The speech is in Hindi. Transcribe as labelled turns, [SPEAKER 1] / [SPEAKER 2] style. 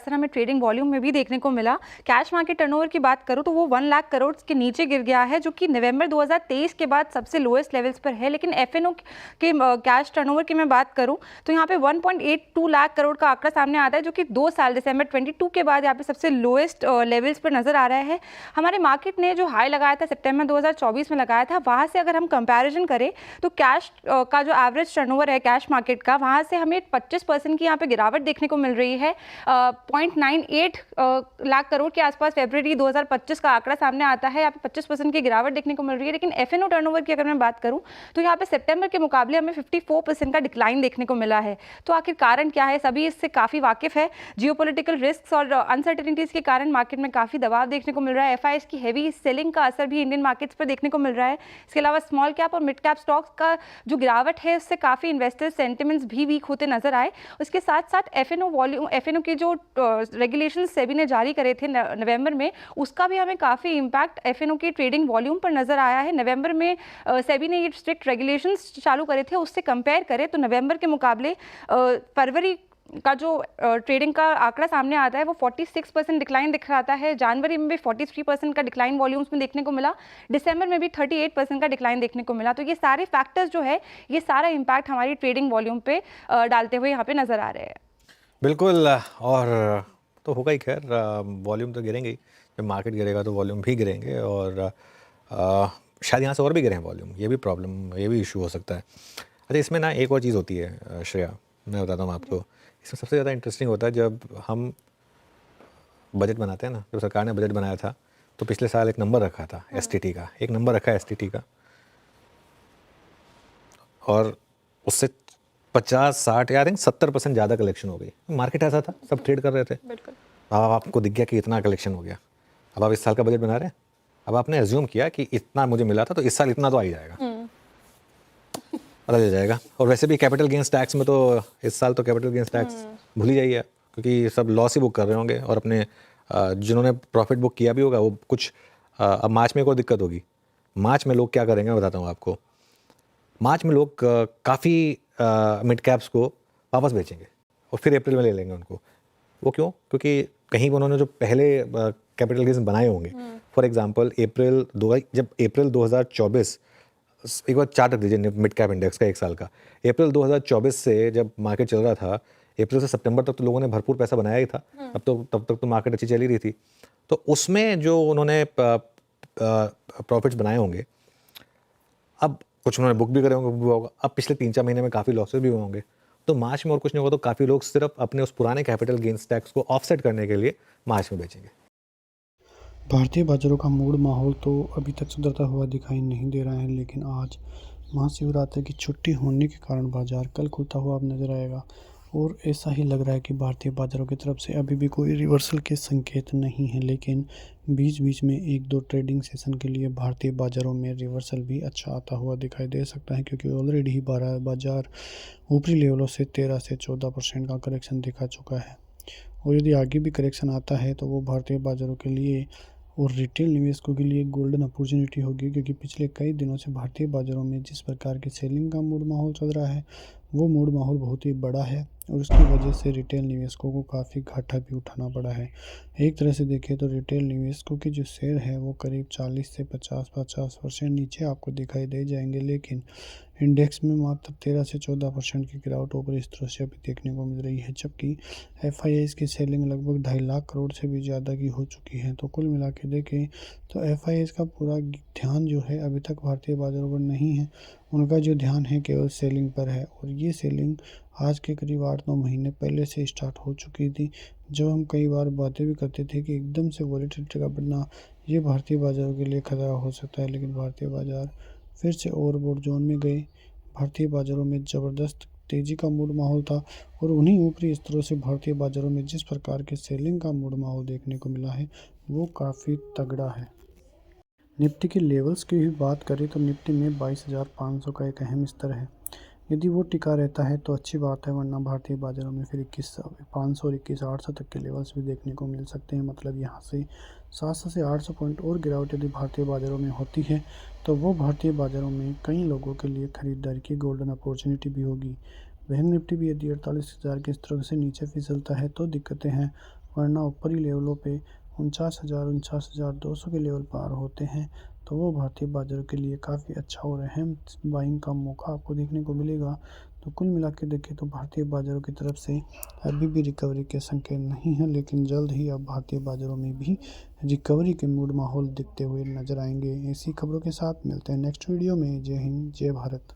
[SPEAKER 1] असर हमें ट्रेडिंग वॉल्यूम में भी देखने को मिला। कैश मार्केट टर्नओवर की बात करूँ तो वो 1 लाख करोड़ के नीचे गिर गया है, जो कि नवंबर 2023 के बाद सबसे लोएस्ट लेवल्स पर है। लेकिन एफएनओ के कैश टर्नओवर की मैं बात करूँ तो यहाँ पे 1.82 लाख करोड़ का आंकड़ा सामने आता है, जो कि 2 साल दिसंबर 22 के बाद यहाँ पे सबसे लोएस्ट लेवल्स पर नजर आ रहा है। हमारे मार्केट ने जो हाई लगाया था सितंबर 2024 में लगाया था, वहाँ से अगर हम कंपैरिजन करें तो कैश का जो एवरेज टर्नओवर है कैश मार्केट का, वहाँ से हमें 25% की यहाँ पे गिरावट देखने को मिल रही है। 0.98 लाख करोड़ के आसपास फरवरी 2025 का आंकड़ा सामने आता है, यहाँ पे 25% की गिरावट देखने को मिल रही है। लेकिन एफएनओ टर्नओवर की अगर मैं बात करूँ तो यहाँ पे सितंबर के मुकाबले हमें 54% का डिक्लाइन देखने को मिला है। तो आखिर कारण क्या है, सभी इससे काफ़ी वाकिफ है। जियोपॉलिटिकल रिस्क और अनसर्टेनिटीज़ के कारण मार्केट में काफ़ी दबाव देखने को मिल रहा है। एफआईआईज़ की हेवी सेलिंग का असर भी इंडियन मार्केट्स पर देखने को मिल रहा है। इसके अलावा स्मॉल कैप और मिड कैप स्टॉक्स का जो गिरावट है उससे काफ़ी इन्वेस्टर सेंटिमेंट्स भी वीक होते नजर आए। उसके साथ साथ एफएनओ के जो रेगुलेशंस सेबी ने जारी करे थे नवंबर में, उसका भी हमें काफ़ी इम्पैक्ट एफएनओ की ट्रेडिंग वॉल्यूम पर नजर आया है। नवंबर में सेबी ने ये स्ट्रिक्ट रेगुलेशंस चालू करे थे, उससे कंपेयर करें तो नवंबर के मुकाबले फरवरी का जो ट्रेडिंग का आंकड़ा सामने आता है वो 46% डिक्लाइन दिख रहा है। जनवरी में भी 43% का डिक्लाइन वॉल्यूम्स में देखने को मिला। दिसंबर में भी 38% का डिक्लाइन देखने को मिला। तो ये सारे फैक्टर्स जो है, ये सारा इम्पैक्ट हमारी ट्रेडिंग वॉल्यूम पे डालते हुए यहाँ पे नजर आ रहे हैं।
[SPEAKER 2] बिल्कुल, और तो होगा ही। खैर, वॉल्यूम तो गिरेंगे ही। जब मार्केट गिरेगा तो वॉल्यूम भी गिरेंगे, और शायद यहाँ से और भी गिरे वॉल्यूम। ये भी प्रॉब्लम, ये भी इशू हो सकता है। अच्छा, इसमें ना एक और चीज़ होती है श्रेया, मैं बताता हूँ आपको। इसमें सबसे ज़्यादा इंटरेस्टिंग होता है जब हम बजट बनाते हैं ना। जब सरकार ने बजट बनाया था तो पिछले साल एक नंबर रखा था एसटीटी का, एक नंबर रखा है एसटीटी का, और उससे 50-60 या 70% ज़्यादा कलेक्शन हो गई। मार्केट ऐसा था, सब ट्रेड कर रहे थे। अब आपको दिख गया कि इतना कलेक्शन हो गया। अब आप इस साल का बजट बना रहे हैं, अब आपने एज्यूम किया कि इतना मुझे मिला था तो इस साल इतना तो आ ही जाएगा, पता चल जाएगा। और वैसे भी कैपिटल गेंस टैक्स में तो इस साल तो कैपिटल गेंस टैक्स भूल ही जाइए, क्योंकि सब लॉस ही बुक कर रहे होंगे। और अपने जिन्होंने प्रॉफिट बुक किया भी होगा वो कुछ अब मार्च में एक और दिक्कत होगी। मार्च में लोग क्या करेंगे मैं बताता हूँ आपको। मार्च में लोग काफ़ी मिड कैप्स को वापस बेचेंगे और फिर अप्रैल में ले लेंगे उनको। वो क्यों? क्योंकि कहीं उन्होंने जो पहले कैपिटल गेंस बनाए होंगे, फॉर एग्जांपल जब अप्रैल 2024, एक बार चार्ट रख दीजिए मिड कैप इंडेक्स का एक साल का। अप्रैल 2024 से जब मार्केट चल रहा था, अप्रैल से सितंबर तक तो लोगों ने भरपूर पैसा बनाया ही था। तब तक तो मार्केट अच्छी चली रही थी। तो उसमें जो उन्होंने प्रॉफिट्स बनाए होंगे, अब कुछ उन्होंने बुक भी करे होंगे, अब पिछले 3-4 महीने में काफ़ी लॉसेस भी हुए होंगे। तो मार्च में और कुछ नहीं होगा तो काफ़ी लोग सिर्फ अपने उस पुराने कैपिटल गेंस टैक्स को ऑफसेट करने के लिए मार्च में बेचेंगे।
[SPEAKER 3] भारतीय बाजारों का मूड माहौल तो अभी तक सुधरता हुआ दिखाई नहीं दे रहा है, लेकिन आज महाशिवरात्रि की छुट्टी होने के कारण बाजार कल खुलता हुआ अब नजर आएगा। और ऐसा ही लग रहा है कि भारतीय बाजारों की तरफ से अभी भी कोई रिवर्सल के संकेत नहीं है, लेकिन बीच बीच में 1-2 ट्रेडिंग सेशन के लिए भारतीय बाजारों में रिवर्सल भी अच्छा आता हुआ दिखाई दे सकता है, क्योंकि ऑलरेडी ही बाजार ऊपरी लेवलों से 13 से 14% का करेक्शन दिखा चुका है। और यदि आगे भी करेक्शन आता है तो वो भारतीय बाजारों के लिए और रिटेल निवेशकों के लिए गोल्डन अपॉर्चुनिटी होगी, क्योंकि पिछले कई दिनों से भारतीय बाजारों में जिस प्रकार की सेलिंग का मूड माहौल चल रहा है, वो मूड माहौल बहुत ही बड़ा है और उसकी वजह से रिटेल निवेशकों को काफ़ी घाटा भी उठाना पड़ा है। एक तरह से देखें तो रिटेल निवेशकों की जो शेयर है वो करीब 40 से 50% नीचे आपको दिखाई दे जाएंगे, लेकिन इंडेक्स में मात्र 13 से 14% की गिरावट ऊपरी स्तरों से अभी देखने को मिल रही है, जबकि एफआईआईज की सेलिंग लगभग 2.5 लाख करोड़ से भी ज़्यादा की हो चुकी है। तो कुल मिला के देखें तो एफआईआईज का पूरा ध्यान जो है अभी तक भारतीय बाजारों पर नहीं है, उनका जो ध्यान है केवल सेलिंग पर है। और ये सेलिंग आज के करीब 8-9 महीने पहले से स्टार्ट हो चुकी थी, जब हम कई बार बातें भी करते थे कि एकदम से वॉलेटिलिटी का बढ़ना ये भारतीय बाजारों के लिए खतरा हो सकता है, लेकिन भारतीय बाजार फिर से ओवरबॉट जोन में गए। भारतीय बाजारों में ज़बरदस्त तेज़ी का मूड माहौल था और उन्हीं ऊपरी स्तरों से भारतीय बाजारों में जिस प्रकार के सेलिंग का मूड माहौल देखने को मिला है वो काफ़ी तगड़ा है। निफ्टी के लेवल्स की भी बात करें तो निफ्टी में 22,500 का एक अहम स्तर है। यदि वो टिका रहता है तो अच्छी बात है, वरना भारतीय बाजारों में फिर 21,500 और 21,800 तक के लेवल्स भी देखने को मिल सकते हैं। मतलब यहाँ से 700 से 800 पॉइंट और गिरावट यदि भारतीय बाजारों में होती है तो वो भारतीय बाजारों में कई लोगों के लिए खरीदारी की गोल्डन अपॉर्चुनिटी भी होगी। बैंक निफ्टी भी यदि 48,000 के स्तरों से नीचे फिसलता है तो दिक्कतें हैं, वरना ऊपरी लेवलों पे 49,200 के लेवल पार होते हैं तो वो भारतीय बाजारों के लिए काफ़ी अच्छा और अहम बाइंग का मौका आपको देखने को मिलेगा। तो कुल मिला के देखें तो भारतीय बाज़ारों की तरफ से अभी भी रिकवरी के संकेत नहीं हैं, लेकिन जल्द ही अब भारतीय बाज़ारों में भी रिकवरी के मूड माहौल दिखते हुए नजर आएंगे। ऐसी खबरों के साथ मिलते हैं नेक्स्ट वीडियो में। जय हिंद, जय भारत।